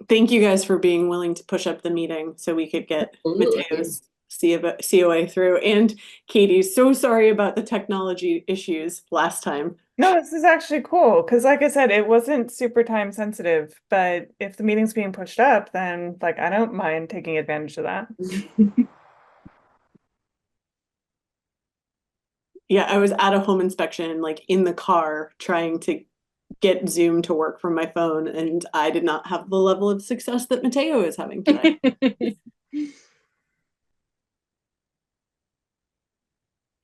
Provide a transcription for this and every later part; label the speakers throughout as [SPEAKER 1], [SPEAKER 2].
[SPEAKER 1] thank you guys for being willing to push up the meeting so we could get
[SPEAKER 2] Absolutely.
[SPEAKER 1] Mateo's COA through. And Katie, so sorry about the technology issues last time.
[SPEAKER 3] No, this is actually cool because, like I said, it wasn't super time sensitive. But if the meeting's being pushed up, then like I don't mind taking advantage of that.
[SPEAKER 1] Yeah, I was at a home inspection, like in the car, trying to get Zoom to work from my phone, and I did not have the level of success that Mateo is having today.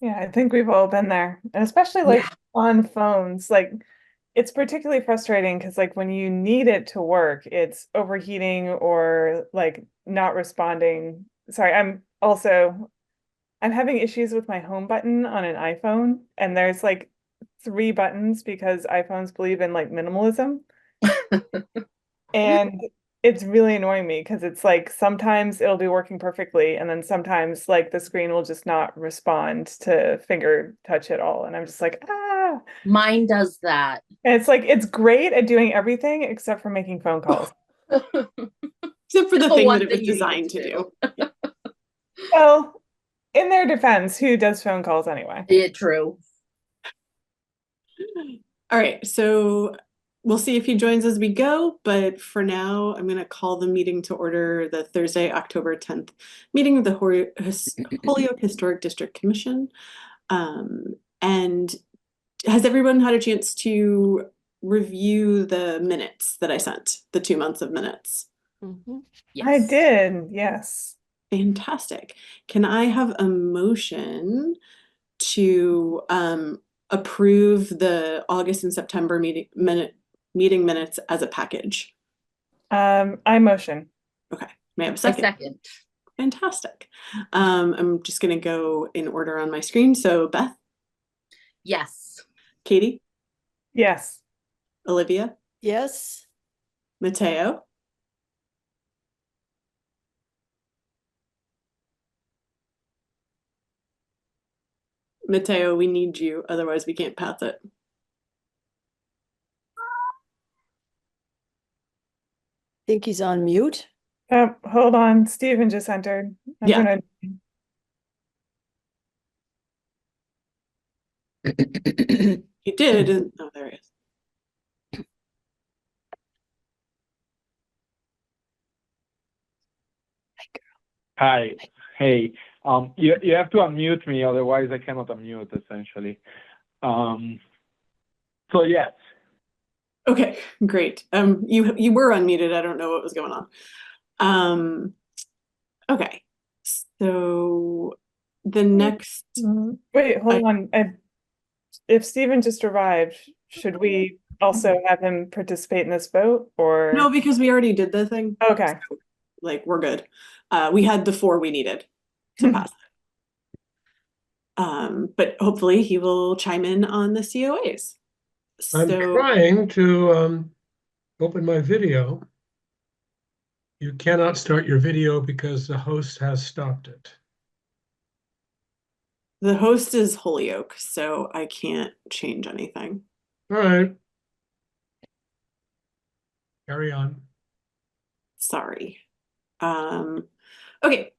[SPEAKER 3] Yeah, I think we've all been there, and especially like
[SPEAKER 2] Yeah.
[SPEAKER 3] on phones. Like it's particularly frustrating because like when you need it to work, it's overheating or like not responding. Sorry, I'm having issues with my home button on an iPhone, and there's like three buttons because iPhones believe in like minimalism. And it's really annoying me because it's like sometimes it'll be working perfectly, and then sometimes like the screen will just not respond to finger touch at all. And I'm just like, ah.
[SPEAKER 2] Mine does that.
[SPEAKER 3] And it's like it's great at doing everything except for making phone calls.
[SPEAKER 1] Except for the
[SPEAKER 2] The
[SPEAKER 1] thing that
[SPEAKER 2] one
[SPEAKER 1] it was
[SPEAKER 2] thing you need it
[SPEAKER 1] designed
[SPEAKER 2] to
[SPEAKER 1] to
[SPEAKER 2] do.
[SPEAKER 1] do.
[SPEAKER 3] Well, in their defense, who does phone calls anyway?
[SPEAKER 2] Yeah, true.
[SPEAKER 1] All right, so we'll see if he joins as we go, but for now, I'm going to call the meeting to order, the Thursday, October 10th meeting of the Holyoke Historic District Commission. And has everyone had a chance to review the minutes that I sent, the 2 months of minutes?
[SPEAKER 3] I
[SPEAKER 2] Yes.
[SPEAKER 3] did, yes.
[SPEAKER 1] Fantastic. Can I have a motion to approve the August and September meeting minutes as a package?
[SPEAKER 3] I motion.
[SPEAKER 1] Okay. May I have a
[SPEAKER 2] I
[SPEAKER 1] second?
[SPEAKER 2] second.
[SPEAKER 1] Fantastic. I'm just going to go in order on my screen. So Beth,
[SPEAKER 2] Yes.
[SPEAKER 1] Katie,
[SPEAKER 3] Yes.
[SPEAKER 1] Olivia,
[SPEAKER 4] Yes.
[SPEAKER 1] Mateo, Mateo, we need you. Otherwise, we can't pass it.
[SPEAKER 4] Think he's on mute.
[SPEAKER 3] Hold on. Steven just entered. I'm
[SPEAKER 1] Yeah.
[SPEAKER 3] gonna
[SPEAKER 1] He did. Oh, there he is.
[SPEAKER 5] Hi. Hey. You have to unmute me, otherwise I cannot unmute essentially. So yes.
[SPEAKER 1] Okay, great. You were unmuted. I don't know what was going on. Okay. So the next
[SPEAKER 3] wait, hold on. If Steven just arrived, should we also have him participate in this vote
[SPEAKER 1] no,
[SPEAKER 3] or?
[SPEAKER 1] because we already did the thing.
[SPEAKER 3] Okay.
[SPEAKER 1] So, like we're good. We had the four we needed to pass. But hopefully he will chime in on the COAs.
[SPEAKER 6] I'm
[SPEAKER 1] So
[SPEAKER 6] trying to open my video. You cannot start your video because the host has stopped it.
[SPEAKER 1] the host is Holyoke, so I can't change anything.
[SPEAKER 6] All right. Carry on.
[SPEAKER 1] Sorry. Okay.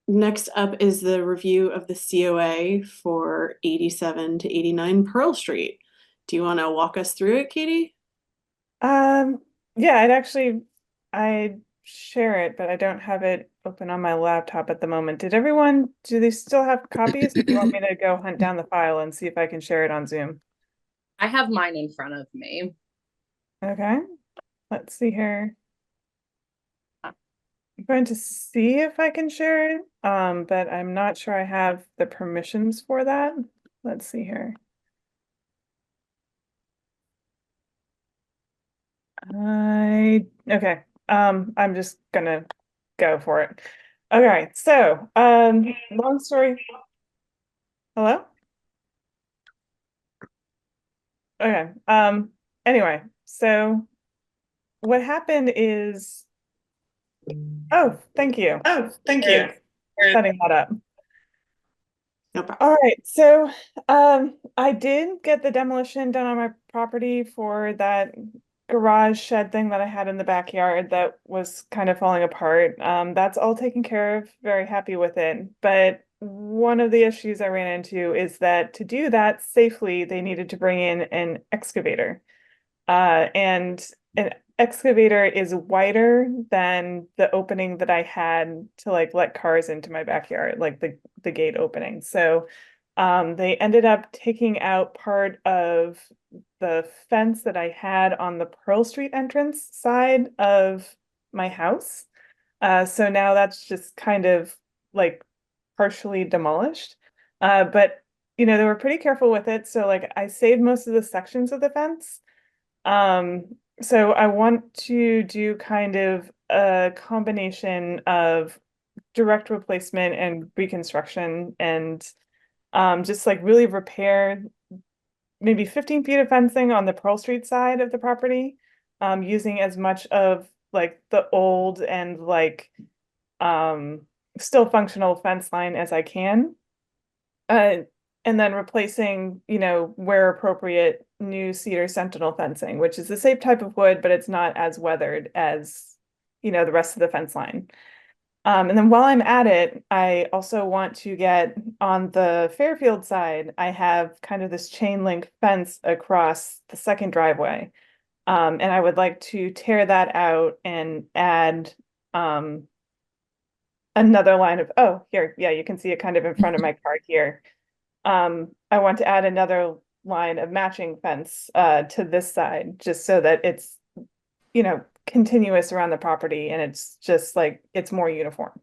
[SPEAKER 1] Next up is the review of the COA for 87 to 89 Pearl Street. Do you want to walk us through it, Katie?
[SPEAKER 3] Yeah, I'd share it, but I don't have it open on my laptop at the moment. Do they still have copies? Do you want me to go hunt down the file and see if I can share it on Zoom?
[SPEAKER 2] I have mine in front of me.
[SPEAKER 3] Okay, let's see here. I'm going to see if I can share it, but I'm not sure I have the permissions for that. Let's see here. Okay. I'm just gonna go for it. Okay, so long story. Hello? Okay. Anyway, so what happened is, oh, thank you
[SPEAKER 1] Oh, thank you.
[SPEAKER 3] for setting that up.
[SPEAKER 1] No problem.
[SPEAKER 3] All right, so I did get the demolition done on my property for that garage shed thing that I had in the backyard that was kind of falling apart. That's all taken care of, very happy with it. But one of the issues I ran into is that to do that safely, they needed to bring in an excavator. And an excavator is wider than the opening that I had to like let cars into my backyard, like the gate opening. So they ended up taking out part of the fence that I had on the Pearl Street entrance side of my house. So now that's just kind of like partially demolished. But they were pretty careful with it. So like I saved most of the sections of the fence. Um, so I want to do kind of a combination of direct replacement and reconstruction and just like really repair maybe 15 feet of fencing on the Pearl Street side of the property, using as much of like the old and like still functional fence line as I can. And then replacing, where appropriate, new cedar sentinel fencing, which is the same type of wood, but it's not as weathered as, the rest of the fence line. And then while I'm at it, I also want to get on the Fairfield side, I have kind of this chain link fence across the second driveway. And I would like to tear that out and add another line of, oh, here, yeah, you can see it kind of in front of my card here. I want to add another line of matching fence to this side, just so that it's, continuous around the property and it's just like, it's more uniform.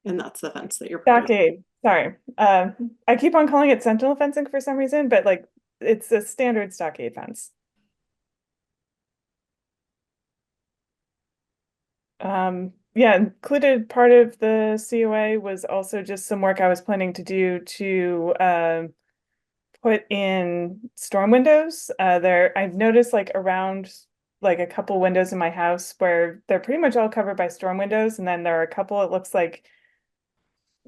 [SPEAKER 1] And that's the fence that you're proposing.
[SPEAKER 3] Stockade, sorry. I keep on calling it sentinel fencing for some reason, but like, it's a standard stockade fence. Yeah, included part of the COA was also just some work I was planning to do to put in storm windows. I've noticed like around like a couple windows in my house where they're pretty much all covered by storm windows, and then there are a couple it looks like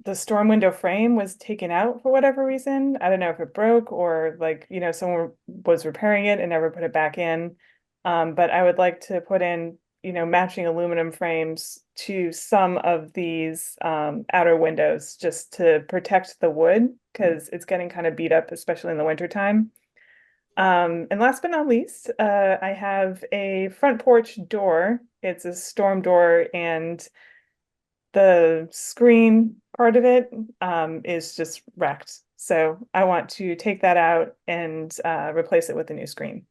[SPEAKER 3] the storm window frame was taken out for whatever reason. I don't know if it broke or like, someone was repairing it and never put it back in. But I would like to put in, matching aluminum frames to some of these outer windows just to protect the wood because it's getting kind of beat up, especially in the wintertime. And last but not least, I have a front porch door. It's a storm door, and the screen part of it is just wrecked. So I want to take that out and replace it with a new screen.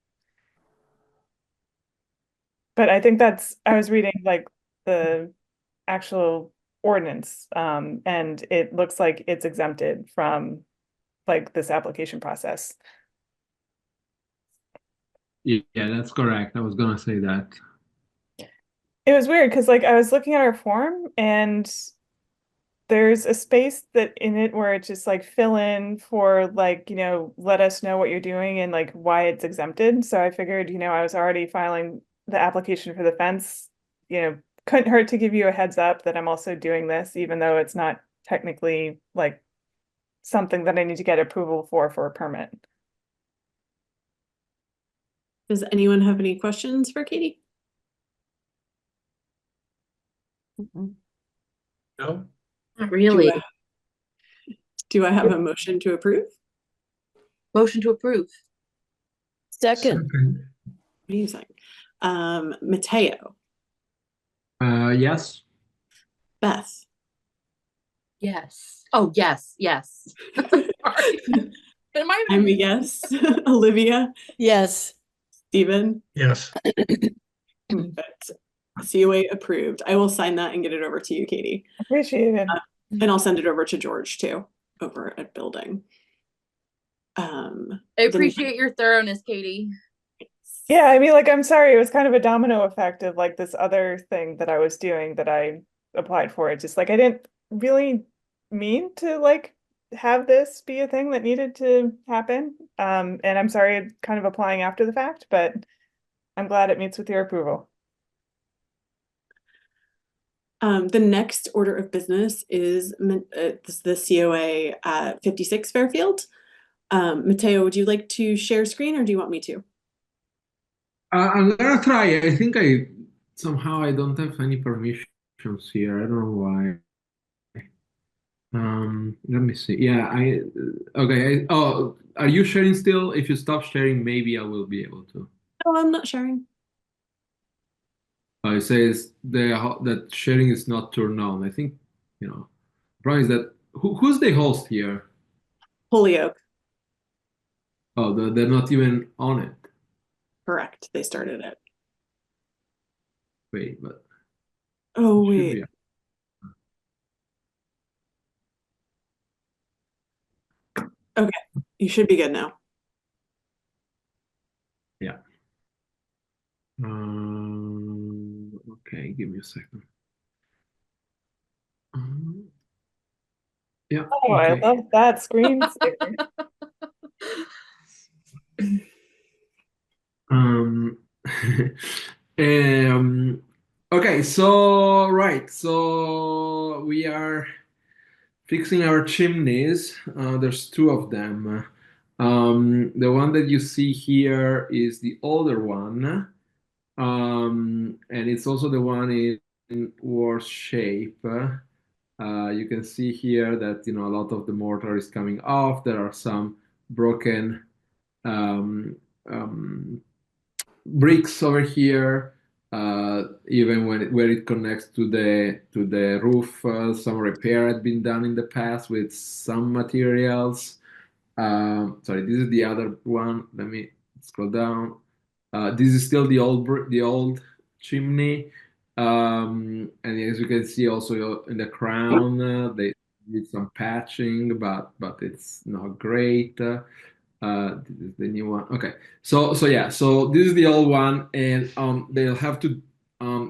[SPEAKER 3] But I think I was reading like the actual ordinance, and it looks like it's exempted from like this application process.
[SPEAKER 7] Yeah, that's correct. I was gonna say that.
[SPEAKER 3] It was weird because like I was looking at our form and there's a space that in it where it just like fill in for like, let us know what you're doing and like why it's exempted. So I figured, I was already filing the application for the fence, couldn't hurt to give you a heads up that I'm also doing this, even though it's not technically like something that I need to get approval for a permit.
[SPEAKER 1] Does anyone have any questions for Katie?
[SPEAKER 4] Mhm.
[SPEAKER 6] No?
[SPEAKER 2] Not really.
[SPEAKER 1] Do I have a motion to approve?
[SPEAKER 2] Motion to approve.
[SPEAKER 4] Second,
[SPEAKER 6] Second.
[SPEAKER 1] Amazing. Mateo,
[SPEAKER 7] Yes.
[SPEAKER 1] Beth,
[SPEAKER 2] Yes. Oh, yes, yes. Sorry. Am I?
[SPEAKER 1] I'm a yes. Olivia,
[SPEAKER 4] yes.
[SPEAKER 1] Stephen,
[SPEAKER 6] Yes.
[SPEAKER 1] perfect. COA approved. I will sign that and get it over to you, Katie.
[SPEAKER 3] Appreciate it.
[SPEAKER 1] And I'll send it over to George too, over at building.
[SPEAKER 2] I appreciate your thoroughness, Katie.
[SPEAKER 3] Yeah, I mean, like, I'm sorry, it was kind of a domino effect of like this other thing that I was doing that I applied for. It just like I didn't really mean to like have this be a thing that needed to happen. And I'm sorry, kind of applying after the fact, but I'm glad it meets with your approval.
[SPEAKER 1] The next order of business is the COA at 56 Fairfield. Mateo, would you like to share screen or do you want me to?
[SPEAKER 7] I'm gonna try. I think somehow I don't have any permissions here. I don't know why. Let me see. Yeah, okay. Oh, are you sharing still? If you stop sharing, maybe I will be able to.
[SPEAKER 1] No, I'm not sharing.
[SPEAKER 7] It says that sharing is not turned on. I think, problem is that who's the host here?
[SPEAKER 1] Holyoke,
[SPEAKER 7] Oh, they're not even on it.
[SPEAKER 1] correct. They started it.
[SPEAKER 7] Wait, but
[SPEAKER 1] Oh,
[SPEAKER 7] it should
[SPEAKER 1] wait.
[SPEAKER 7] be.
[SPEAKER 1] Okay, you should be good now.
[SPEAKER 7] Yeah. Okay, give me a second. Yeah.
[SPEAKER 3] Oh, I
[SPEAKER 7] Okay.
[SPEAKER 3] love that screen saver.
[SPEAKER 7] Um, um, okay, so we are fixing our chimneys. There's two of them. The one that you see here is the older one, and it's also the one in worse shape. You can see here that a lot of the mortar is coming off. There are some broken um, um, bricks over here. Even where it connects to the roof, some repair had been done in the past with some materials. Sorry, this is the other one. Let me scroll down. This is still the old chimney, and as you can see, also in the crown, they did some patching, but it's not great. This is the new one. Okay, so yeah, so this is the old one, and they'll have to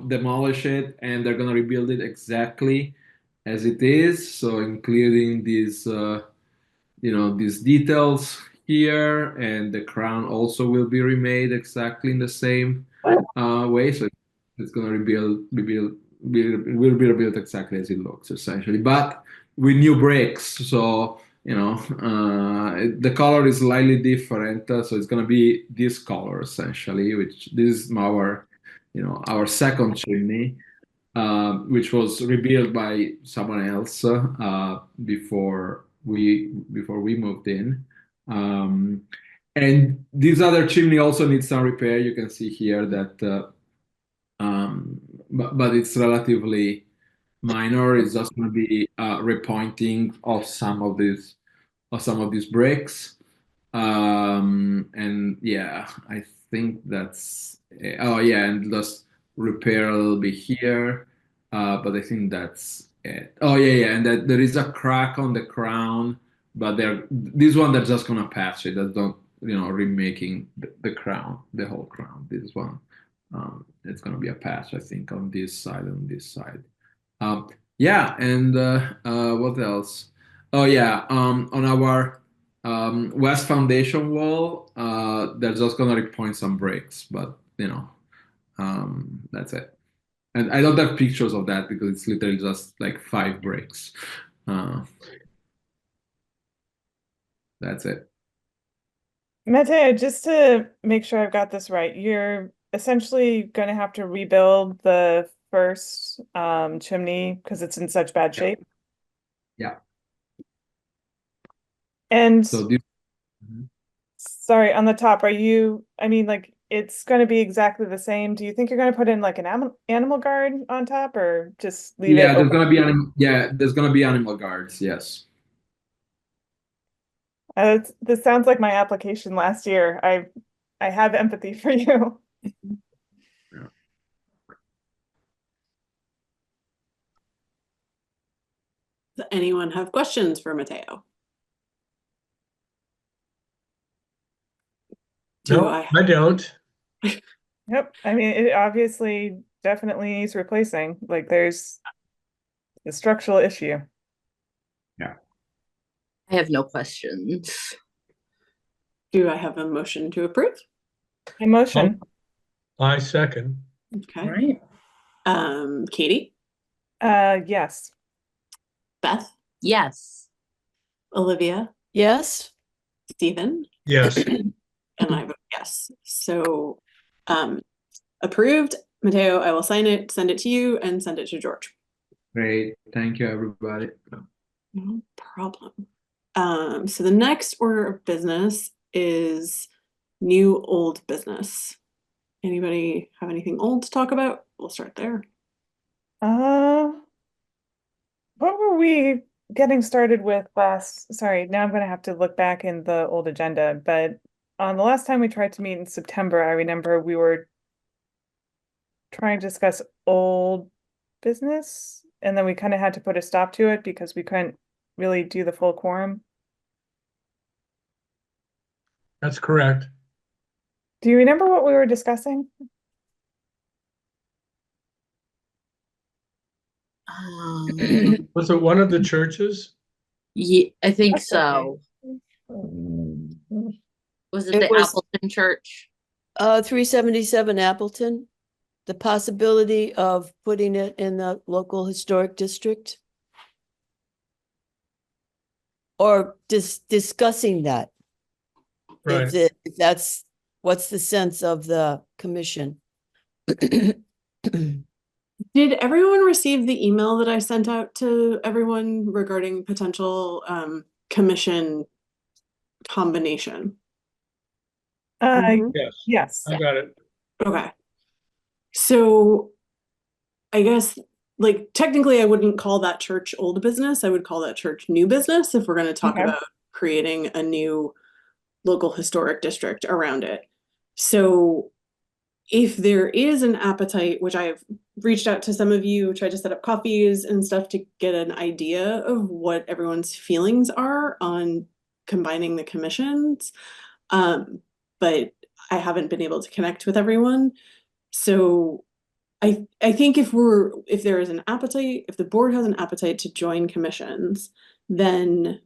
[SPEAKER 7] demolish it, and they're gonna rebuild it exactly as it is. So including these details here, and the crown also will be remade exactly in the same way. So it's gonna will be rebuilt exactly as it looks essentially, but with new bricks. So the color is slightly different, so it's gonna be this color essentially, which this is our second chimney, which was rebuilt by someone else before we moved in. And this other chimney also needs some repair. You can see here that, but it's relatively minor. It's just going to be repointing of some of these bricks. And yeah, I think that's. Oh yeah, and just repair a little bit here. But I think that's it. Oh yeah, and that there is a crack on the crown, but this one they're just gonna patch it. That's not remaking the crown, the whole crown. This one, it's gonna be a patch, I think, on this side and this side. Yeah, and what else? Oh yeah, on our west foundation wall, they're just gonna repoint some bricks, but that's it. And I don't have pictures of that because it's literally just like 5 bricks. Uh, that's it.
[SPEAKER 3] Mateo, just to make sure I've got this right, you're essentially going to have to rebuild the first chimney because it's in such bad shape.
[SPEAKER 7] Yeah.
[SPEAKER 3] And
[SPEAKER 7] So this.
[SPEAKER 3] sorry, on the top, like it's going to be exactly the same. Do you think you're going to put in like an animal guard on top or just leave it
[SPEAKER 7] Yeah, there's
[SPEAKER 3] open?
[SPEAKER 7] gonna be there's gonna be animal guards. Yes.
[SPEAKER 3] This sounds like my application last year. I have empathy for you.
[SPEAKER 7] Yeah.
[SPEAKER 1] Does anyone have questions for Mateo?
[SPEAKER 6] No, I don't.
[SPEAKER 3] Yep. I mean, it obviously definitely needs replacing. Like there's a structural issue.
[SPEAKER 7] Yeah.
[SPEAKER 2] I have no questions.
[SPEAKER 1] Do I have a motion to approve?
[SPEAKER 3] Emotion.
[SPEAKER 6] I second.
[SPEAKER 1] Okay.
[SPEAKER 2] All right.
[SPEAKER 1] Katie,
[SPEAKER 3] Yes.
[SPEAKER 1] Beth,
[SPEAKER 2] Yes.
[SPEAKER 1] Olivia,
[SPEAKER 4] Yes.
[SPEAKER 1] Stephen,
[SPEAKER 6] Yes,
[SPEAKER 1] and I vote yes. So approved. Mateo, I will sign it, send it to you, and send it to George.
[SPEAKER 7] Great. Thank you, everybody.
[SPEAKER 1] No problem. So the next order of business is new old business. Anybody have anything old to talk about? We'll start there.
[SPEAKER 3] Uh, what were we getting started with last? Sorry, now I'm gonna have to look back in the old agenda, but on the last time we tried to meet in September, I remember we were trying to discuss old business, and then we kind of had to put a stop to it because we couldn't really do the full quorum.
[SPEAKER 6] that's correct.
[SPEAKER 3] Do you remember what we were discussing?
[SPEAKER 6] Was it one of the churches?
[SPEAKER 2] Yeah, I think
[SPEAKER 3] That's okay.
[SPEAKER 2] so. Was it
[SPEAKER 4] It
[SPEAKER 2] the
[SPEAKER 4] was-
[SPEAKER 2] Appleton Church?
[SPEAKER 4] 377 Appleton, the possibility of putting it in the local historic district? Or discussing that,
[SPEAKER 6] Right.
[SPEAKER 4] if that's, what's the sense of the commission?
[SPEAKER 1] Did everyone receive the email that I sent out to everyone regarding potential commission combination?
[SPEAKER 4] Mhm.
[SPEAKER 6] Yes,
[SPEAKER 3] Yes.
[SPEAKER 6] I got it.
[SPEAKER 1] Okay. So I guess like technically I wouldn't call that church old business. I would call that church new business if we're going to talk
[SPEAKER 3] Okay.
[SPEAKER 1] about creating a new local historic district around it. So if there is an appetite, which I've reached out to some of you, tried to set up coffees and stuff to get an idea of what everyone's feelings are on combining the commissions. But I haven't been able to connect with everyone. So I think if there is an appetite, if the board has an appetite to join commissions, then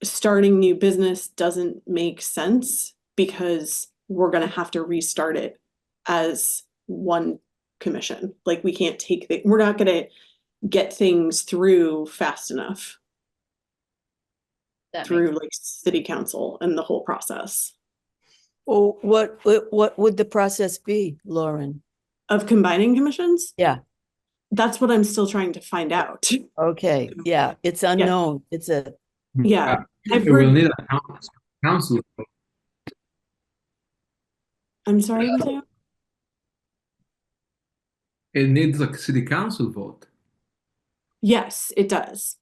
[SPEAKER 1] starting new business doesn't make sense because we're going to have to restart it as one commission. Like we can't we're not going to get things through fast enough
[SPEAKER 2] That
[SPEAKER 1] through like city council and the whole process
[SPEAKER 4] Well, what would the process be, Lauren?
[SPEAKER 1] of combining commissions.
[SPEAKER 4] Yeah,
[SPEAKER 1] That's what I'm still trying to find out.
[SPEAKER 4] okay, yeah, it's unknown. It's a,
[SPEAKER 1] Yeah, I've
[SPEAKER 7] We will
[SPEAKER 1] heard.
[SPEAKER 7] need a council.
[SPEAKER 1] I'm sorry, Mateo.
[SPEAKER 7] It needs a city council vote.
[SPEAKER 1] Yes, it does.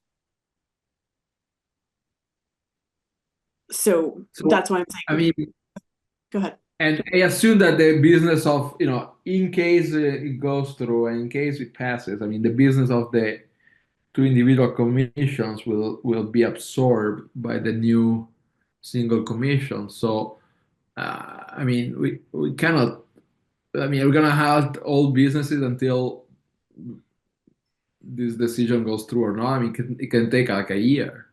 [SPEAKER 1] So
[SPEAKER 7] So,
[SPEAKER 1] that's why I'm saying.
[SPEAKER 7] I mean,
[SPEAKER 1] Go ahead.
[SPEAKER 7] and I assume that the business of, in case it goes through and in case it passes, I mean, the business of the two individual commissions will be absorbed by the new single commission. So, I mean, we cannot, I mean, we're gonna have all businesses until this decision goes through or not. I mean, it can take like a year.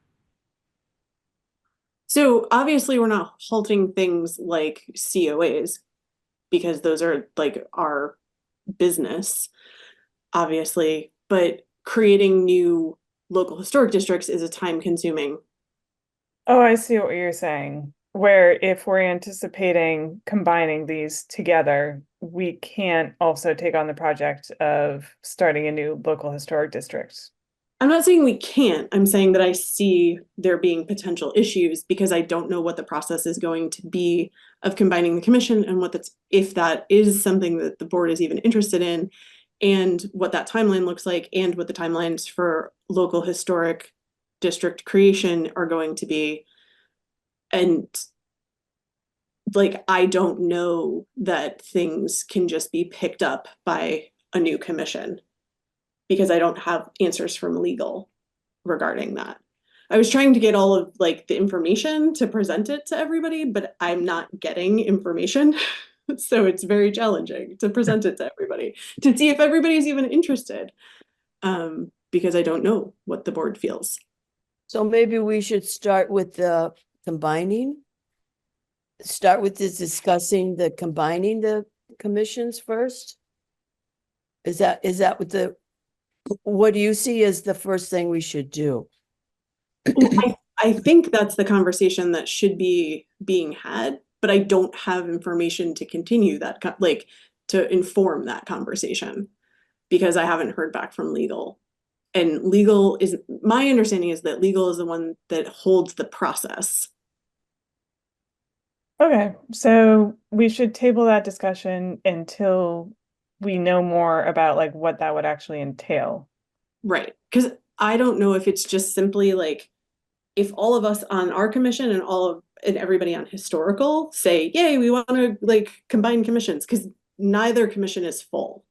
[SPEAKER 1] So obviously we're not halting things like COAs because those are like our business, obviously, but creating new local historic districts is a time consuming.
[SPEAKER 3] Oh, I see what you're saying. Where if we're anticipating combining these together, we can't also take on the project of starting a new local historic district.
[SPEAKER 1] I'm not saying we can't. I'm saying that I see there being potential issues because I don't know what the process is going to be of combining the commission and if that is something that the board is even interested in, and what that timeline looks like, and what the timelines for local historic district creation are going to be. And like, I don't know that things can just be picked up by a new commission because I don't have answers from legal regarding that. I was trying to get all of like the information to present it to everybody, but I'm not getting information. So it's very challenging to present it to everybody to see if everybody's even interested. Because I don't know what the board feels.
[SPEAKER 4] so maybe we should start with the combining. Start with this discussing the combining the commissions first? Is that what do you see as the first thing we should do?
[SPEAKER 1] I I think that's the conversation that should be being had, but I don't have information to continue that, like, to inform that conversation because I haven't heard back from legal. And legal is, my understanding is that legal is the one that holds the process.
[SPEAKER 3] Okay, so we should table that discussion until we know more about like what that would actually entail.
[SPEAKER 1] Right. Because I don't know if it's just simply like, if all of us on our commission and everybody on historical say, yay, we want to like combine commissions, because neither commission is full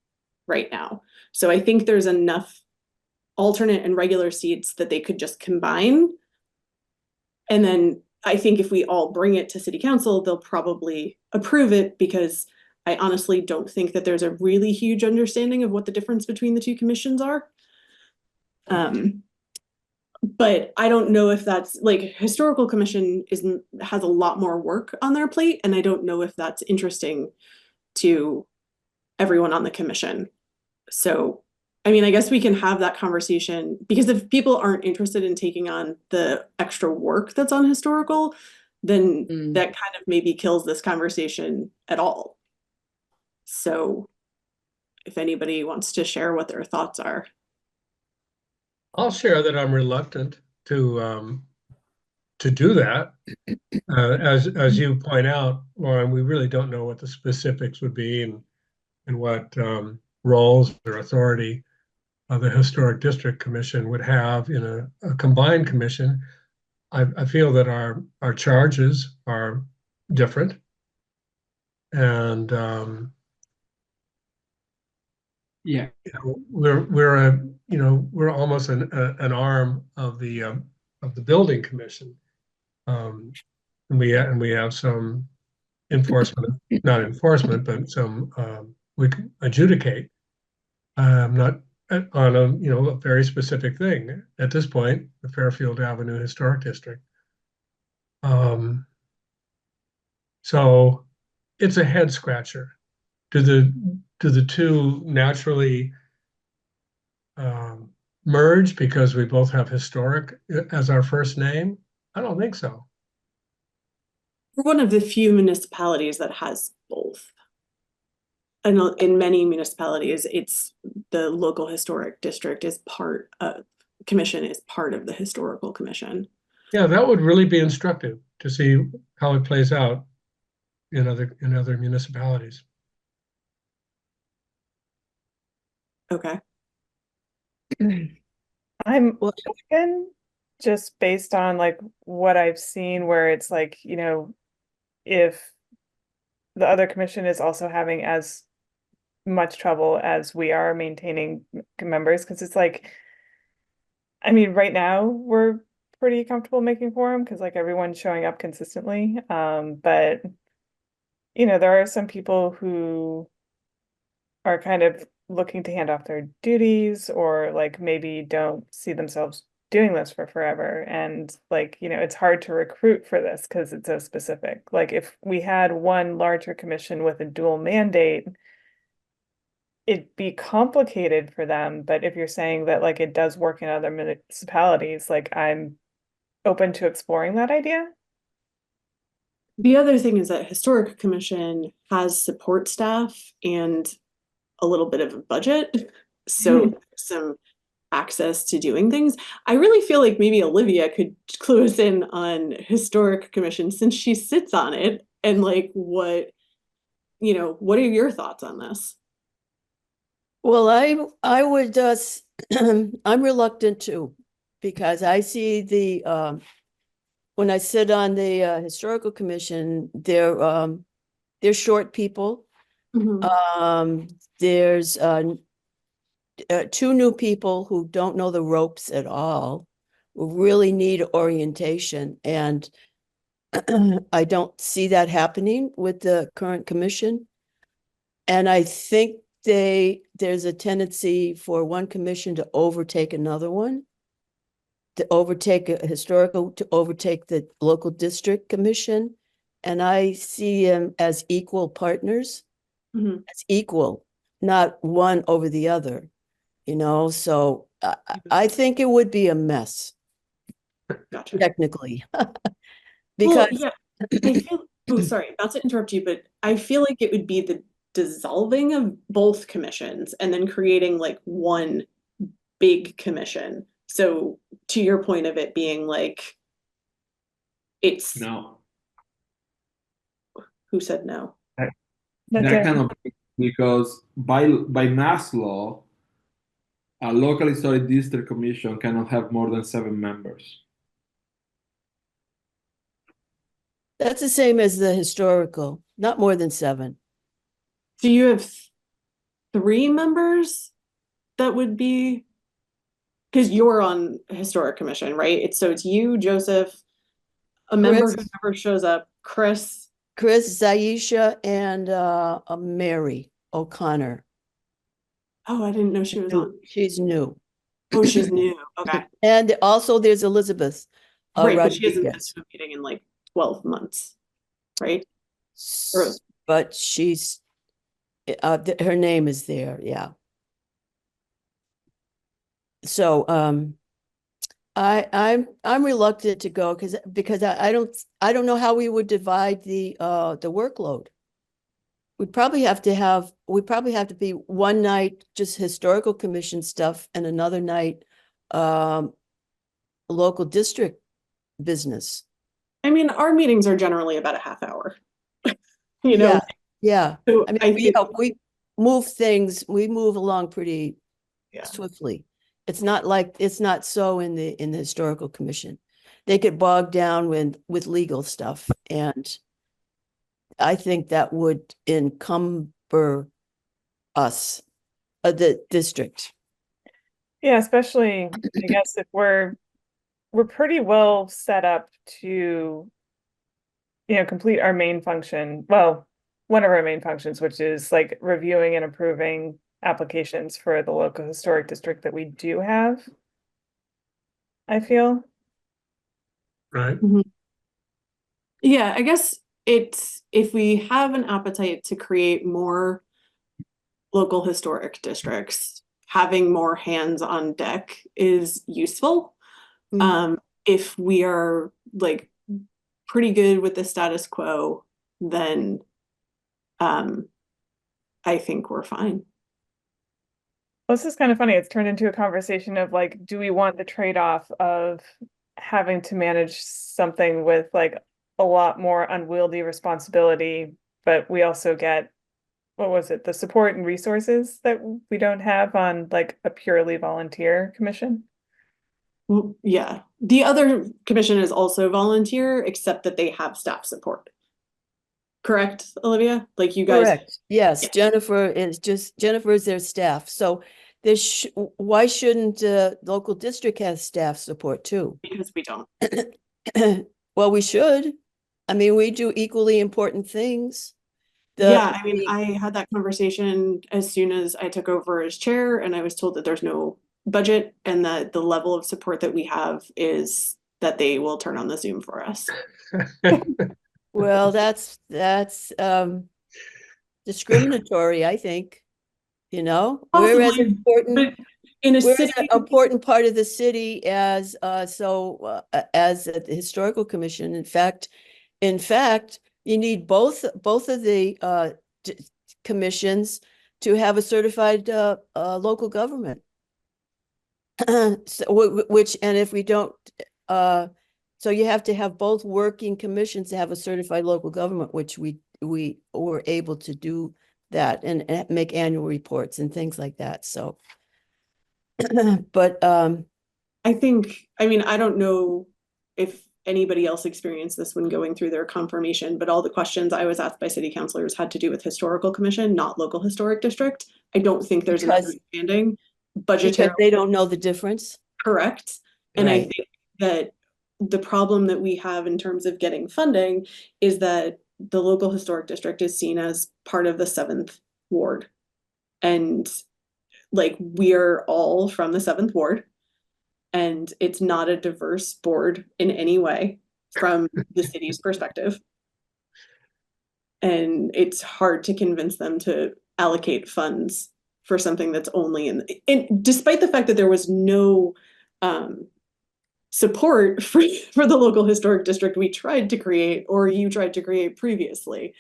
[SPEAKER 1] right now. So I think there's enough alternate and regular seats that they could just combine. And then I think if we all bring it to city council, they'll probably approve it, because I honestly don't think that there's a really huge understanding of what the difference between the two commissions are. But I don't know if that's like, historical commission has a lot more work on their plate, and I don't know if that's interesting to everyone on the commission. So, I mean, I guess we can have that conversation, because if people aren't interested in taking on the extra work that's on historical, then that kind of maybe kills this conversation at all. So if anybody wants to share what their thoughts are.
[SPEAKER 6] I'll share that I'm reluctant to do that. As you point out, Lauren, we really don't know what the specifics would be and what roles or authority the Historic District Commission would have in a combined commission. I feel that our charges are different, and
[SPEAKER 7] Yeah.
[SPEAKER 6] we're almost an arm of the building commission, and we have some enforcement, not enforcement, but some we can adjudicate, not on a very specific thing at this point, the Fairfield Avenue Historic District. So it's a head scratcher. Do the two naturally merge because we both have historic as our first name? I don't think so.
[SPEAKER 1] We're one of the few municipalities that has both. And in many municipalities, it's the local historic district is part of, commission is part of the historical commission.
[SPEAKER 6] Yeah, that would really be instructive to see how it plays out in other municipalities.
[SPEAKER 1] Okay.
[SPEAKER 3] I'm
[SPEAKER 4] Well-
[SPEAKER 3] open just based on like what I've seen, where it's like, if the other commission is also having as much trouble as we are maintaining members, because it's like, I mean, right now we're pretty comfortable making quorum because like everyone's showing up consistently. But there are some people who are kind of looking to hand off their duties, or like maybe don't see themselves doing this for forever. And like, it's hard to recruit for this because it's so specific. Like if we had one larger commission with a dual mandate, it'd be complicated for them. But if you're saying that like it does work in other municipalities, like I'm open to exploring that idea.
[SPEAKER 1] The other thing is that historic commission has support staff and a little bit of a budget, so some access to doing things. I really feel like maybe Olivia could clue us in on historic commission, since she sits on it, and like what are your thoughts on this?
[SPEAKER 4] Well, I would I'm reluctant too, because I see the when I sit on the historical commission, they're short people. There's two new people who don't know the ropes at all, who really need orientation, and I don't see that happening with the current commission. And I think there's a tendency for one commission to overtake another one, to overtake a historical, to overtake the local district commission. And I see them as equal partners, as equal, not one over the other, so I think it would be a mess.
[SPEAKER 1] Gotcha.
[SPEAKER 4] technically.
[SPEAKER 1] Well,
[SPEAKER 4] Because
[SPEAKER 1] yeah, I feel, oh, sorry, not to interrupt you, but I feel like it would be the dissolving of both commissions and then creating like one big commission. So to your point of it being like, it's,
[SPEAKER 7] No,
[SPEAKER 1] who said no?
[SPEAKER 3] That's
[SPEAKER 7] that
[SPEAKER 3] it.
[SPEAKER 7] kind of because by mass law, a local historic district commission cannot have more than 7 members.
[SPEAKER 4] that's the same as the historical, not more than 7.
[SPEAKER 1] Do you have 3 members that would be, because you're on historic commission, right? It's you, Joseph, a member who
[SPEAKER 4] Chris.
[SPEAKER 1] never shows up, Chris.
[SPEAKER 4] Chris, Zaisha, and Mary O'Connor.
[SPEAKER 1] Oh, I didn't know she was on.
[SPEAKER 4] She's new.
[SPEAKER 1] Oh, she's new. Okay.
[SPEAKER 4] And also there's Elizabeth
[SPEAKER 1] Right, but she hasn't been
[SPEAKER 4] Rodriguez.
[SPEAKER 1] to a meeting in like 12 months, right? Or-
[SPEAKER 4] But she's, her name is there, yeah. So I'm reluctant to go because I don't know how we would divide the workload. We'd probably have to be one night just historical commission stuff and another night local district business.
[SPEAKER 1] I mean, our meetings are generally about a half hour. You know,
[SPEAKER 4] Yeah.
[SPEAKER 1] so
[SPEAKER 4] I mean,
[SPEAKER 1] I think,
[SPEAKER 4] we move along pretty
[SPEAKER 1] yeah.
[SPEAKER 4] swiftly. It's not so in the historical commission. They get bogged down with legal stuff, and I think that would encumber us, the district.
[SPEAKER 3] Yeah, especially I guess if we're pretty well set up to, complete our main function. Well, one of our main functions, which is like reviewing and approving applications for the local historic district that we do have. I feel.
[SPEAKER 6] Right?
[SPEAKER 1] Yeah, I guess it's if we have an appetite to create more local historic districts, having more hands on deck is useful. If we are like pretty good with the status quo, then I think we're fine.
[SPEAKER 3] Well, this is kind of funny. It's turned into a conversation of like, do we want the trade-off of having to manage something with like a lot more unwieldy responsibility, but we also get, what was it, the support and resources that we don't have on like a purely volunteer commission?
[SPEAKER 1] Well, yeah, the other commission is also volunteer, except that they have staff support. Correct, Olivia? Like you guys.
[SPEAKER 4] Correct. Yes,
[SPEAKER 1] Yeah.
[SPEAKER 4] Jennifer is their staff. So why shouldn't local district have staff support too?
[SPEAKER 1] Because we don't.
[SPEAKER 4] Well, we should. I mean, we do equally important things.
[SPEAKER 1] Yeah, I mean, I had that conversation as soon as I took over as chair, and I was told that there's no budget and that the level of support that we have is that they will turn on the Zoom for us.
[SPEAKER 4] Well, that's discriminatory, I think. We're as
[SPEAKER 1] Possibly,
[SPEAKER 4] important.
[SPEAKER 1] but in a
[SPEAKER 4] We're
[SPEAKER 1] city,
[SPEAKER 4] an important part of the city as as the historical commission. In fact, you need both of the commissions to have a certified local government. So, which, and if we don't, so you have to have both working commissions to have a certified local government, which we were able to do that and make annual reports and things like that. So, but
[SPEAKER 1] I think, I mean, I don't know if anybody else experienced this when going through their confirmation, but all the questions I was asked by city councilors had to do with historical commission, not local historic district. I don't think there's an understanding budgetary.
[SPEAKER 4] Because they don't know the difference.
[SPEAKER 1] Correct. And I
[SPEAKER 4] Right.
[SPEAKER 1] think that the problem that we have in terms of getting funding is that the local historic district is seen as part of the 7th ward. And like we are all from the 7th ward. And it's not a diverse board in any way from the city's perspective. And it's hard to convince them to allocate funds for something that's only and despite the fact that there was no support for the local historic district we tried to create or you tried to create previously.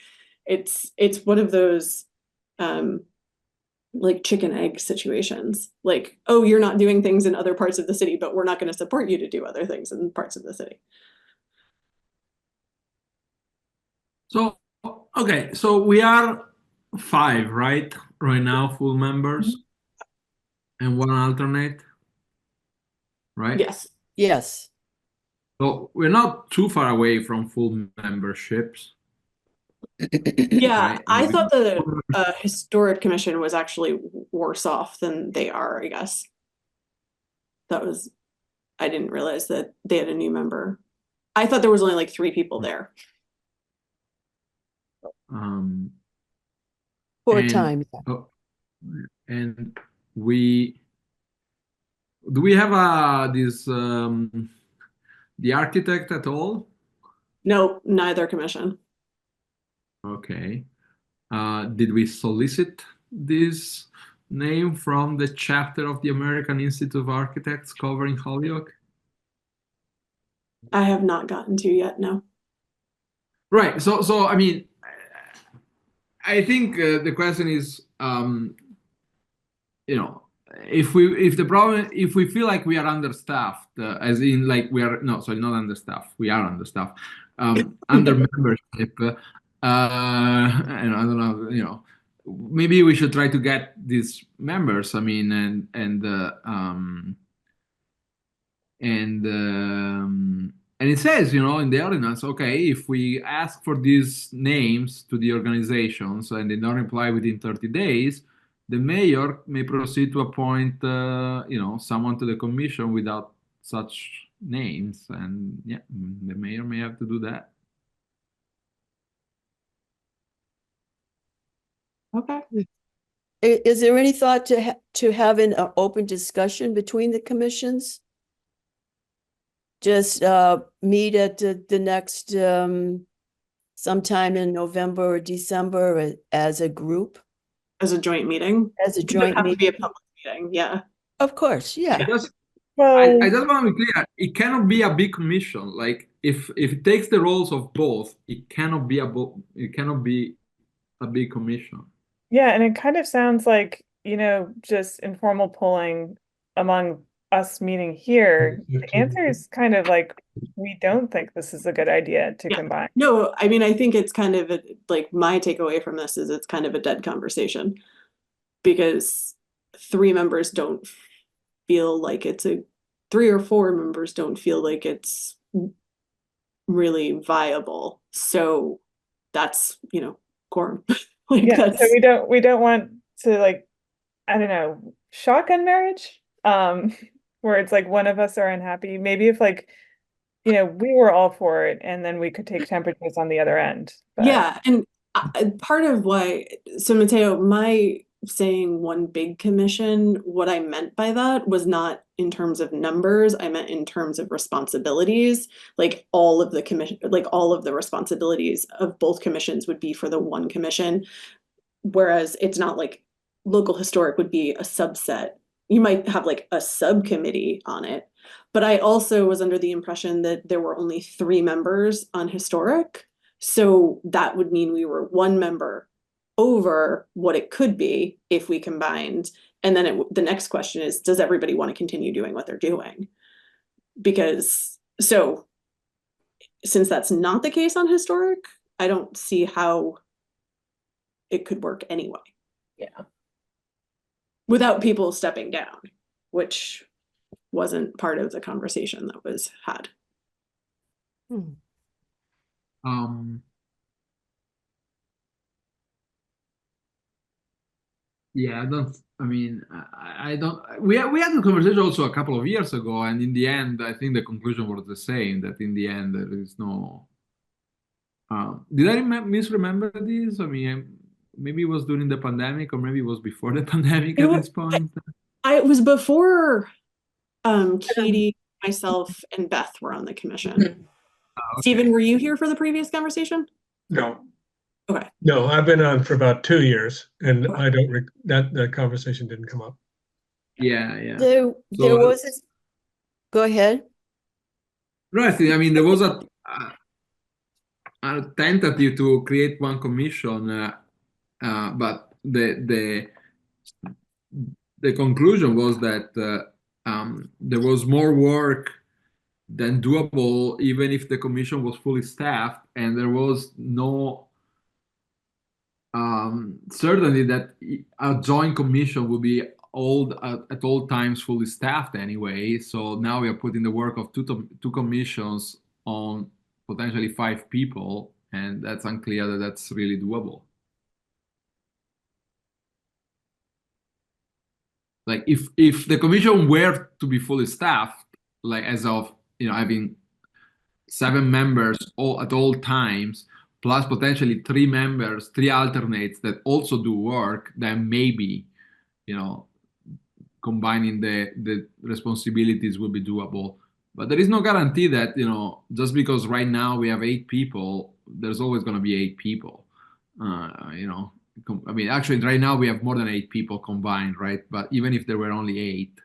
[SPEAKER 1] It's one of those like chicken egg situations. Like, oh, you're not doing things in other parts of the city, but we're not going to support you to do other things in parts of the city.
[SPEAKER 7] So, okay, so we are 5, right? Right now, full members and 1 alternate, right?
[SPEAKER 1] Yes.
[SPEAKER 4] Yes.
[SPEAKER 7] So we're not too far away from full memberships,
[SPEAKER 1] Yeah,
[SPEAKER 7] right?
[SPEAKER 1] I thought the historic commission was actually worse off than they are, I guess. I didn't realize that they had a new member. I thought there was only like 3 people there.
[SPEAKER 4] For a
[SPEAKER 7] And-
[SPEAKER 4] time.
[SPEAKER 7] Oh, and do we have this the architect at all?
[SPEAKER 1] No, neither commission.
[SPEAKER 7] Okay. Did we solicit this name from the chapter of the American Institute of Architects covering Holyoke?
[SPEAKER 1] I have not gotten to yet, no.
[SPEAKER 7] Right. So I mean, I think the question is, you know, if we feel like we are understaffed, as in like we are not understaffed, we are understaffed, under membership, and I don't know, you know, maybe we should try to get these members. I mean, and it says, you know, in the ordinance, okay, if we ask for these names to the organizations and they don't reply within 30 days, the mayor may proceed to appoint, you know, someone to the commission without such names. And yeah, the mayor may have to do that.
[SPEAKER 1] Okay.
[SPEAKER 4] Is there any thought to having an open discussion between the commissions? Just meet at the next sometime in November or December as a group,
[SPEAKER 1] As a joint meeting.
[SPEAKER 4] as a
[SPEAKER 1] It would
[SPEAKER 4] joint
[SPEAKER 1] have to be a
[SPEAKER 4] meeting?
[SPEAKER 1] public meeting, yeah.
[SPEAKER 4] Of course, yeah.
[SPEAKER 7] I just
[SPEAKER 3] Well,
[SPEAKER 7] I just want to be clear. It cannot be a big commission. Like if it takes the roles of both, it cannot be a big commission.
[SPEAKER 3] yeah, and it kind of sounds like, you know, just informal polling among us meeting here. The answer is kind of like, we don't think this is a good idea to
[SPEAKER 1] Yeah.
[SPEAKER 3] combine.
[SPEAKER 1] No, I mean, I think it's kind of like my takeaway from this is it's kind of a dead conversation because 3 members don't feel like 3 or 4 members don't feel like it's really viable. So that's, you know, quorum. Like
[SPEAKER 3] Yeah,
[SPEAKER 1] that's
[SPEAKER 3] so we don't want to, like, I don't know, shotgun marriage, where it's like one of us are unhappy. Maybe if, like, you know, we were all for it and then we could take temperatures on the other end. But
[SPEAKER 1] yeah, and part of why, so Matteo, my saying one big commission, what I meant by that was not in terms of numbers, I meant in terms of responsibilities. Like all of the commission, like all of the responsibilities of both commissions would be for the one commission. Whereas it's not like local historic would be a subset. You might have like a subcommittee on it. But I also was under the impression that there were only 3 members on historic. So that would mean we were 1 member over what it could be if we combined. And then the next question is, does everybody want to continue doing what they're doing? Because since that's not the case on historic, I don't see how it could work anyway.
[SPEAKER 2] Yeah.
[SPEAKER 1] Without people stepping down, which wasn't part of the conversation that was had.
[SPEAKER 7] Yeah, I don't. I mean, I don't. We had a conversation also a couple of years ago, and in the end, I think the conclusion was the same. That in the end, there is no. Did I misremember this? I mean, maybe it was during the pandemic, or maybe it was before the pandemic at this point.
[SPEAKER 1] It was before Katie, myself, and Beth were on the commission.
[SPEAKER 7] Okay.
[SPEAKER 1] Stephen, were you here for the previous conversation?
[SPEAKER 6] No.
[SPEAKER 1] Okay.
[SPEAKER 6] No, I've been on for about 2 years, and I don't that conversation didn't come up.
[SPEAKER 7] Yeah.
[SPEAKER 4] There was go ahead.
[SPEAKER 7] Right. I mean, there was a tentative to create one commission, but the conclusion was that there was more work than doable, even if the commission was fully staffed, and there was no certainty that a joint commission would be at all times fully staffed anyway. So now we are putting the work of two commissions on potentially 5 people, and that's unclear that that's really doable. Like if the commission were to be fully staffed, like as of having 7 members all at all times, plus potentially 3 members, 3 alternates that also do work, then maybe combining the responsibilities will be doable. But there is no guarantee that just because right now we have 8 people, there's always going to be 8 people. I mean, actually, right now we have more than 8 people combined, right? But even if there were only 8,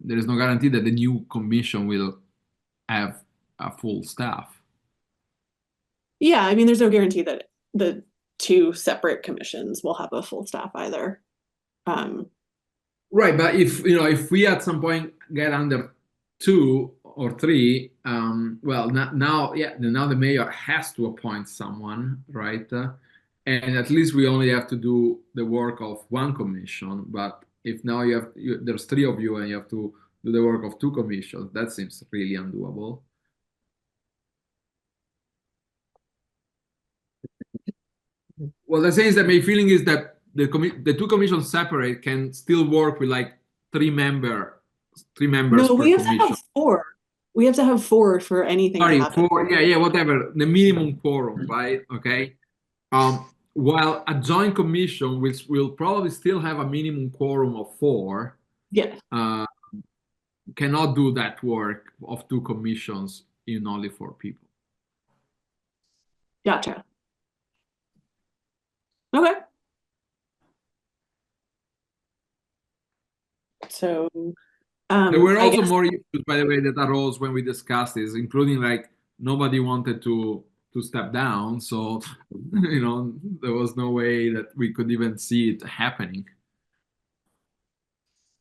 [SPEAKER 7] there is no guarantee that the new commission will have a full staff.
[SPEAKER 1] Yeah, I mean, there's no guarantee that the 2 separate commissions will have a full staff either.
[SPEAKER 7] Right, but if we at some point get under 2 or 3, well, now the mayor has to appoint someone, right? And at least we only have to do the work of 1 commission. But if now there's 3 of you and you have to do the work of 2 commissions, that seems really undoable. Well, the thing is that my feeling is that the 2 commissions separate can still work with like 3 members
[SPEAKER 1] No,
[SPEAKER 7] per
[SPEAKER 1] we have to
[SPEAKER 7] commission.
[SPEAKER 1] have 4. We have to have 4 for anything to
[SPEAKER 7] Sorry,
[SPEAKER 1] happen.
[SPEAKER 7] 4, whatever, the minimum quorum, right? Okay. While a joint commission, which will probably still have a minimum quorum of 4,
[SPEAKER 1] Yeah.
[SPEAKER 7] cannot do that work of 2 commissions in only 4 people.
[SPEAKER 1] Gotcha. Okay. So,
[SPEAKER 7] There were
[SPEAKER 1] I
[SPEAKER 7] also
[SPEAKER 1] guess
[SPEAKER 7] more issues, by the way, that arose when we discussed this, including like nobody wanted to step down, so there was no way that we could even see it happening.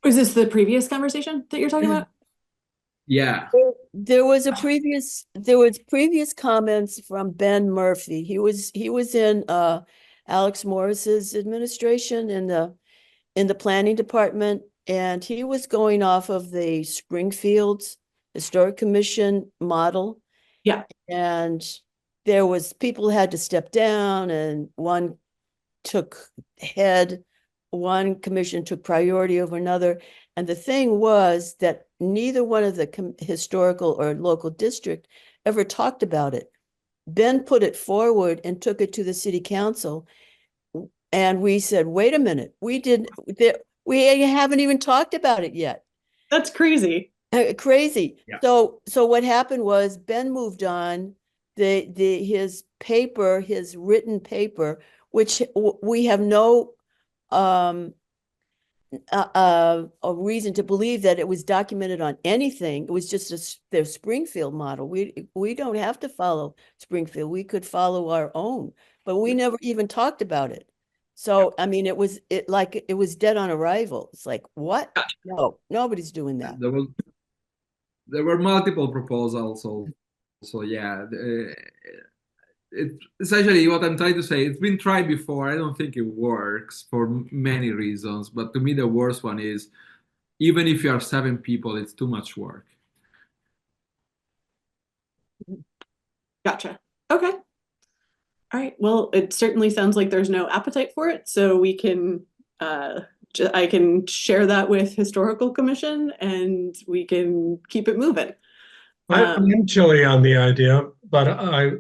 [SPEAKER 1] was this the previous conversation that you're talking about?
[SPEAKER 7] Yeah.
[SPEAKER 4] There was previous comments from Ben Murphy. He was in Alex Morris's administration in the planning department, and he was going off of the Springfield's Historic Commission model.
[SPEAKER 1] Yeah.
[SPEAKER 4] And there was people had to step down, and one commission took priority over another. And the thing was that neither one of the historical or local district ever talked about it. Ben put it forward and took it to the city council. And we said, wait a minute, we haven't even talked about it yet.
[SPEAKER 1] That's crazy.
[SPEAKER 4] Crazy.
[SPEAKER 7] Yeah.
[SPEAKER 4] So what happened was Ben moved on. His written paper, which we have no a reason to believe that it was documented on anything. It was just their Springfield model. We don't have to follow Springfield. We could follow our own, but we never even talked about it. So I mean, it was dead on arrival. It's like, what? No, nobody's doing that.
[SPEAKER 7] There were multiple proposals, so yeah. Essentially what I'm trying to say, it's been tried before. I don't think it works for many reasons, but to me the worst one is even if you are 7 people, it's too much work.
[SPEAKER 1] Gotcha. Okay. All right. Well, it certainly sounds like there's no appetite for it, so we can I can share that with Historical Commission and we can keep it moving.
[SPEAKER 6] I'm chilly on the idea, but I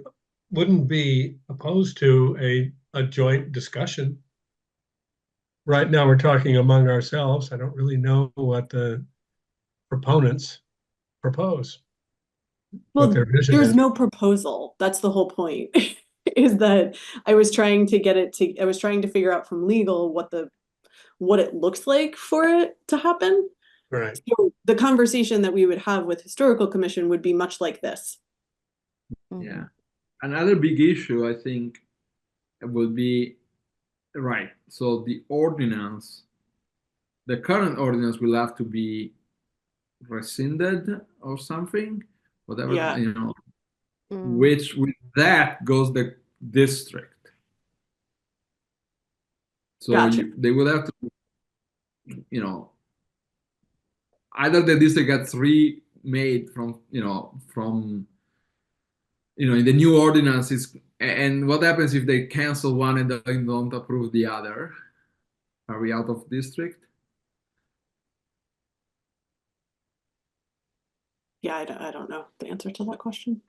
[SPEAKER 6] wouldn't be opposed to a joint discussion. Right now, we're talking among ourselves. I don't really know what the proponents propose.
[SPEAKER 1] Well,
[SPEAKER 6] what their vision
[SPEAKER 1] there's
[SPEAKER 6] is.
[SPEAKER 1] no proposal. That's the whole point. Is that I was trying to figure out from legal what it looks like for it to happen.
[SPEAKER 6] Right.
[SPEAKER 1] So the conversation that we would have with historical commission would be much like this.
[SPEAKER 7] Yeah. Another big issue, I think, will be, right, so the ordinance, the current ordinance will have to be rescinded or something, whatever,
[SPEAKER 1] Yeah.
[SPEAKER 7] which with that goes the district. So
[SPEAKER 1] Gotcha.
[SPEAKER 7] they will have to, either the district gets remade from, in the new ordinances, and what happens if they cancel one and they don't approve the other? Are we out of district?
[SPEAKER 1] Yeah, I don't know the answer to that question.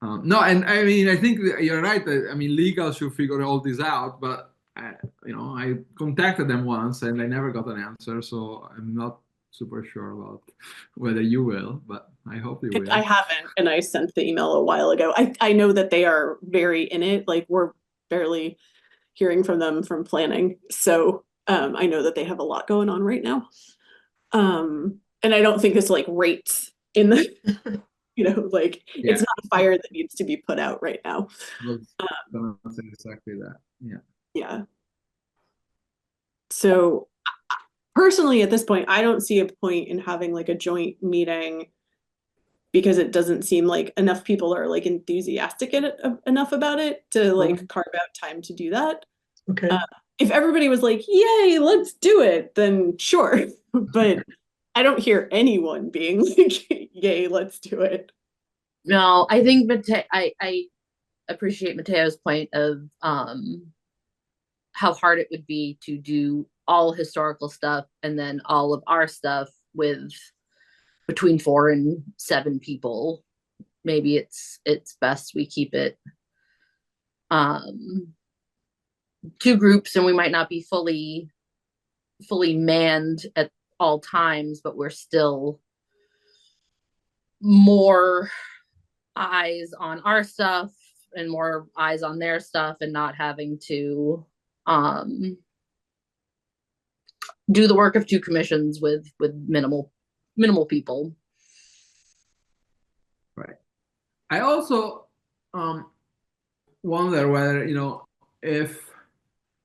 [SPEAKER 7] No, and I mean, I think you're right. I mean, legal should figure all this out, but I contacted them once and I never got an answer, so I'm not super sure about whether you will, but I hope you will.
[SPEAKER 1] I haven't, and I sent the email a while ago. I know that they are very in it. Like we're barely hearing from them from planning, so I know that they have a lot going on right now. And I don't think it's like rates in the, like
[SPEAKER 7] Yeah.
[SPEAKER 1] it's not a fire that needs to be put out right now.
[SPEAKER 7] That's exactly that. Yeah.
[SPEAKER 1] Yeah. So personally, at this point, I don't see a point in having like a joint meeting because it doesn't seem like enough people are like enthusiastic enough about it to like carve out time to do that.
[SPEAKER 6] Okay.
[SPEAKER 1] If everybody was like, yay, let's do it, then sure. But I don't hear anyone being like, yay, let's do it.
[SPEAKER 2] No, I think I appreciate Mateo's point of how hard it would be to do all historical stuff and then all of our stuff with between 4 and 7 people. Maybe it's best we keep it 2 groups, and we might not be fully manned at all times, but we're still more eyes on our stuff and more eyes on their stuff, and not having to do the work of 2 commissions with minimal people.
[SPEAKER 7] Right. I also wonder whether, if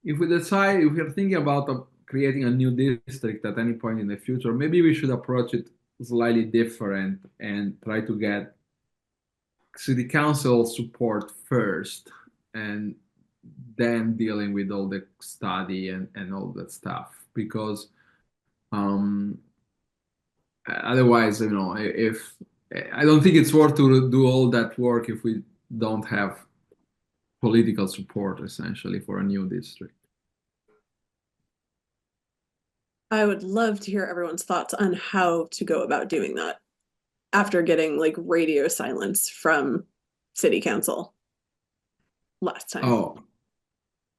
[SPEAKER 7] we decide, if we're thinking about creating a new district at any point in the future, maybe we should approach it slightly different and try to get city council support first and then dealing with all the study and all that stuff, because otherwise, if I don't think it's worth to do all that work if we don't have political support essentially for a new district.
[SPEAKER 1] I would love to hear everyone's thoughts on how to go about doing that after getting like radio silence from city council last time.
[SPEAKER 7] Oh,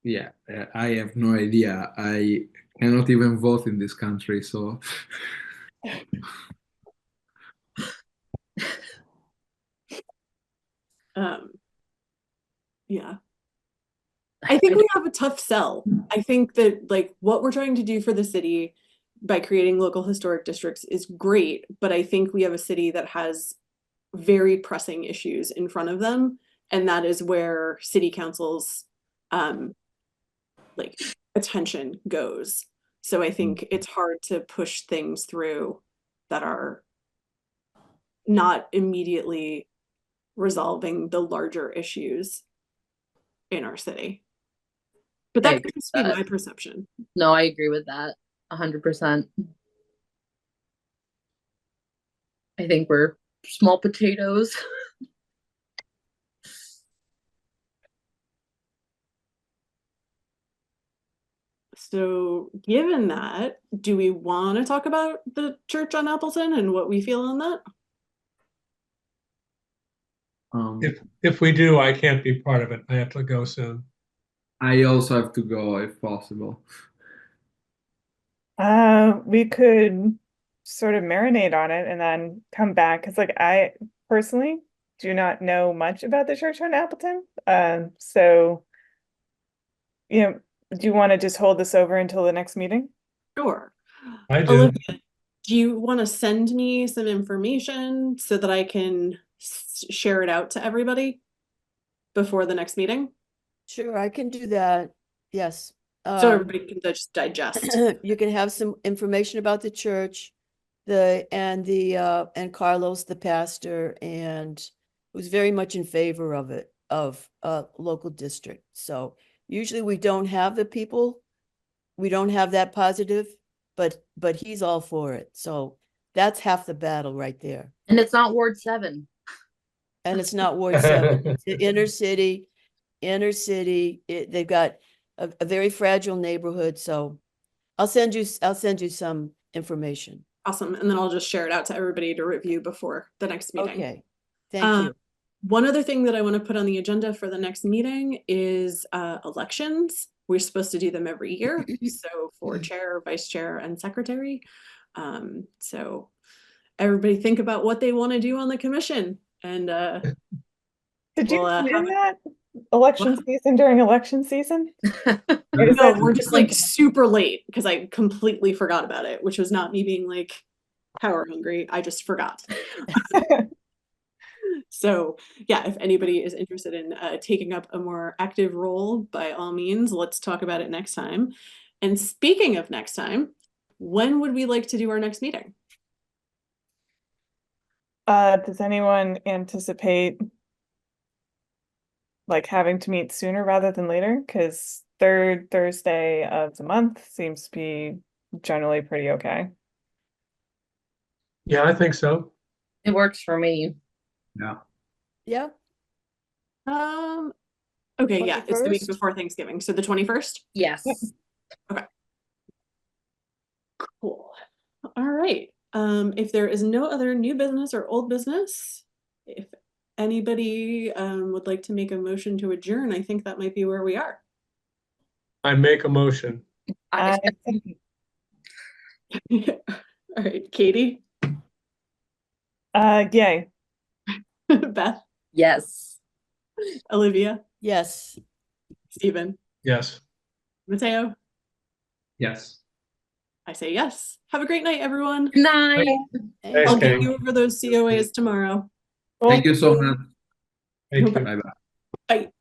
[SPEAKER 7] yeah, I have no idea. I cannot even vote in this country, so.
[SPEAKER 1] Yeah. I think we have a tough sell. I think that like what we're trying to do for the city by creating local historic districts is great, but I think we have a city that has very pressing issues in front of them, and that is where city council's like attention goes. So I think it's hard to push things through that are not immediately resolving the larger issues in our city. But that could just be my perception.
[SPEAKER 2] No, I agree with that 100%. I think we're small potatoes.
[SPEAKER 1] So given that, do we want to talk about the church on Appleton and what we feel on that?
[SPEAKER 6] If we do, I can't be part of it. I have to go soon.
[SPEAKER 7] I also have to go if possible.
[SPEAKER 3] We could sort of marinate on it and then come back, because like I personally do not know much about the church on Appleton. So do you want to just hold this over until the next meeting?
[SPEAKER 1] Sure.
[SPEAKER 6] I do.
[SPEAKER 1] Olivia, do you want to send me some information so that I can share it out to everybody before the next meeting?
[SPEAKER 4] Sure, I can do that. Yes.
[SPEAKER 1] So everybody can just digest.
[SPEAKER 4] You can have some information about the church, and Carlos, the pastor, and who's very much in favor of it, of local district. So usually we don't have the people, we don't have that positive, but he's all for it. So that's half the battle right there.
[SPEAKER 2] And it's not Ward 7.
[SPEAKER 4] And it's not Ward 7, it's the inner city, they've got a very fragile neighborhood, so I'll send you some information.
[SPEAKER 1] Awesome. And then I'll just share it out to everybody to review before the next meeting.
[SPEAKER 4] Okay, thank you.
[SPEAKER 1] One other thing that I want to put on the agenda for the next meeting is elections. We're supposed to do them every year. So for chair, vice chair, and secretary. So everybody think about what they want to do on the commission. And
[SPEAKER 3] Did you
[SPEAKER 1] we'll,
[SPEAKER 3] plan that election season during election season? Or is
[SPEAKER 1] no,
[SPEAKER 3] that
[SPEAKER 1] we're just like super late because I completely forgot about it, which was not me being like power hungry. I just forgot. So yeah, if anybody is interested in taking up a more active role, by all means, let's talk about it next time. And speaking of next time, when would we like to do our next meeting?
[SPEAKER 3] Does anyone anticipate like having to meet sooner rather than later? Because third Thursday of the month seems to be generally pretty okay.
[SPEAKER 6] Yeah, I think so.
[SPEAKER 2] It works for me.
[SPEAKER 7] Yeah.
[SPEAKER 4] Yeah,
[SPEAKER 1] Okay, yeah, it's the week
[SPEAKER 4] 21st?
[SPEAKER 1] before Thanksgiving, so the 21st.
[SPEAKER 2] Yes.
[SPEAKER 1] Cool. All right. If there is no other new business or old business, if anybody would like to make a motion to adjourn, I think that might be where we are.
[SPEAKER 6] I make a motion.
[SPEAKER 2] I-
[SPEAKER 1] All right, Katie,
[SPEAKER 3] Yay.
[SPEAKER 1] Beth,
[SPEAKER 2] yes.
[SPEAKER 1] Olivia,
[SPEAKER 4] yes.
[SPEAKER 1] Stephen,
[SPEAKER 6] Yes.
[SPEAKER 1] Mateo.
[SPEAKER 7] Yes.
[SPEAKER 1] I say yes. Have a great night, everyone.
[SPEAKER 2] Good night.
[SPEAKER 6] Thanks,
[SPEAKER 1] I'll get
[SPEAKER 6] Katie.
[SPEAKER 1] you over those COAs tomorrow.
[SPEAKER 7] Thank you so much.
[SPEAKER 6] Thank you.
[SPEAKER 7] Bye bye.
[SPEAKER 1] Bye.